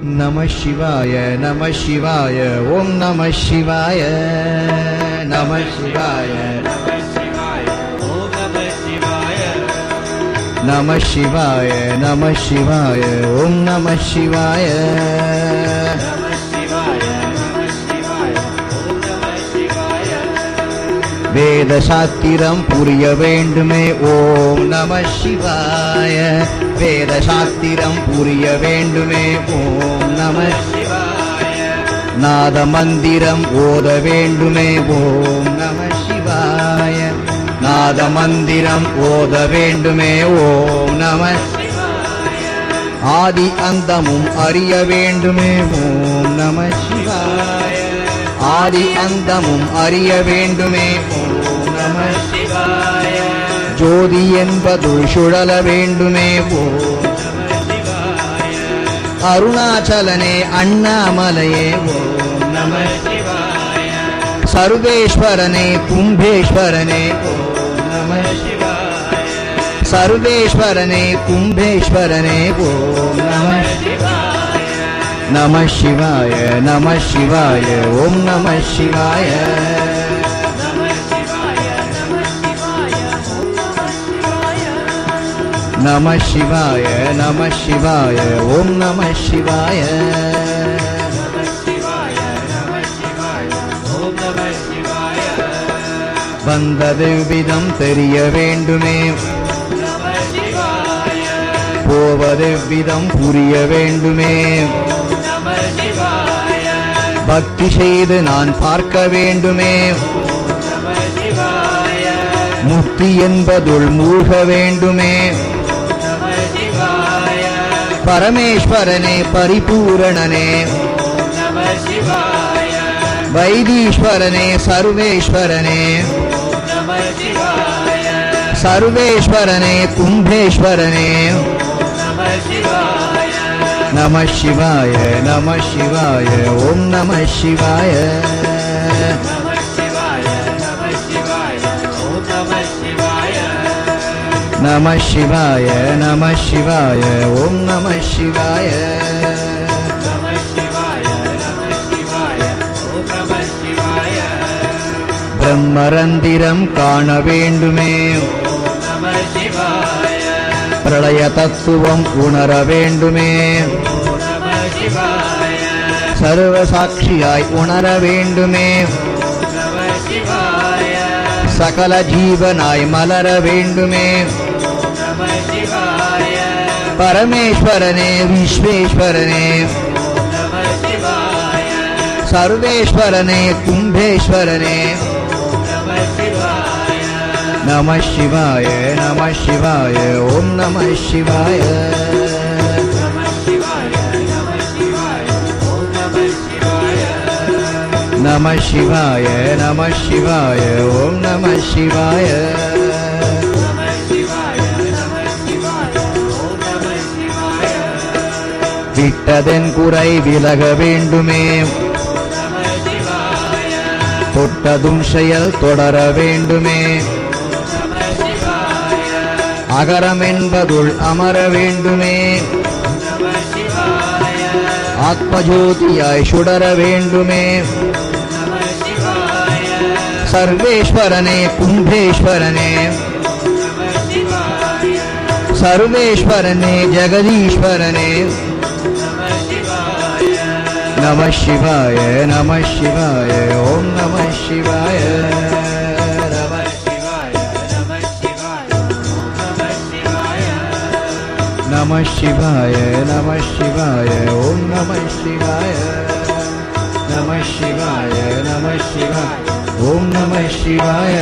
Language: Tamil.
Namah Shivaya, Namah Shivaya, Om Namah Shivaya, Namah Shivaya, Namah Shivaya, Namah Shivaya, Om Namah Shivaya, Veda Shastram Puriya Vendume, Om Namah Shivaya, Veda Shastram Puriya Vendume, Om Namah Shivaya, Nada Mandiram Oda Vendume, Om Namah Shivaya, Nada Mandiram Oda Vendume, Om Namah Shivaya, Adi Andamum Ariya Vendume, Om Namah Shivaya, Adi Andamum Ariya Vendume, Om Namah Shivaya, Jodi Enbadu Shudala Vendume, Om Namah Shivaya, Arunachalane Annamalaye, Om Namah Shivaya, Sarveshwarane Kumbheshwarane, Om Namah Shivaya, Sarveshwarane Kumbheshwarane, Om Namah Shivaya, Namah Shivaya, Namah Shivaya, Om Namah Shivaya, Namah Shivaya, Namah Shivaya, Om Namah Shivaya, வந்ததெவ்விதம் தெரிய வேண்டுமே, போவதெவ்விதம் புரிய வேண்டுமே, பக்தி செய்து நான் பார்க்க வேண்டுமே, முக்தி என்பதுள் மூழ்க வேண்டுமே, பரமேஸ்வரனே பரிபூரணனே, வைதீஸ்வரனே சர்வேஸ்வரனே, சர்வேஸ்வரனே கும்பேஸ்வரனே, நமः சிவாய, நமः சிவாய, ஓம் நமः சிவாய, நமः சிவாய, நமः சிவாய, ஓம் நமः சிவாய, பிரம்மரந்திரம் காண வேண்டுமே, பிரளய தத்துவம் உணர வேண்டுமே, சர்வ சாட்சியாய் உணர வேண்டுமே, சகல ஜீவனாய் மலர வேண்டுமே, பரமேஸ்வரனே விஸ்வேஸ்வரனே, சர்வேஸ்வரனே கும்பேஸ்வரனே, நமः சிவாய, நமः சிவாய, ஓம் நமः சிவாய, நமः சிவாய, நமः சிவாய, ஓம் நமः சிவாய, விட்டதென் குறை விலக வேண்டுமே, தொட்டதும் செயல் தொடர வேண்டுமே, அகரம் என்பதுள் அமர வேண்டுமே, ஆத்மஜோதியாய் சுடர வேண்டுமே, சர்வேஸ்வரனே கும்பேஸ்வரனே, சர்வேஸ்வரனே ஜெகதீஸ்வரனே, நமः சிவாய, நமः சிவாய, ஓம் நமः சிவாய, நமः சிவாய, நமः சிவாய, ஓம் நமः சிவாய, நமः சிவாய, நமः சிவாய, ஓம் நமः சிவாய.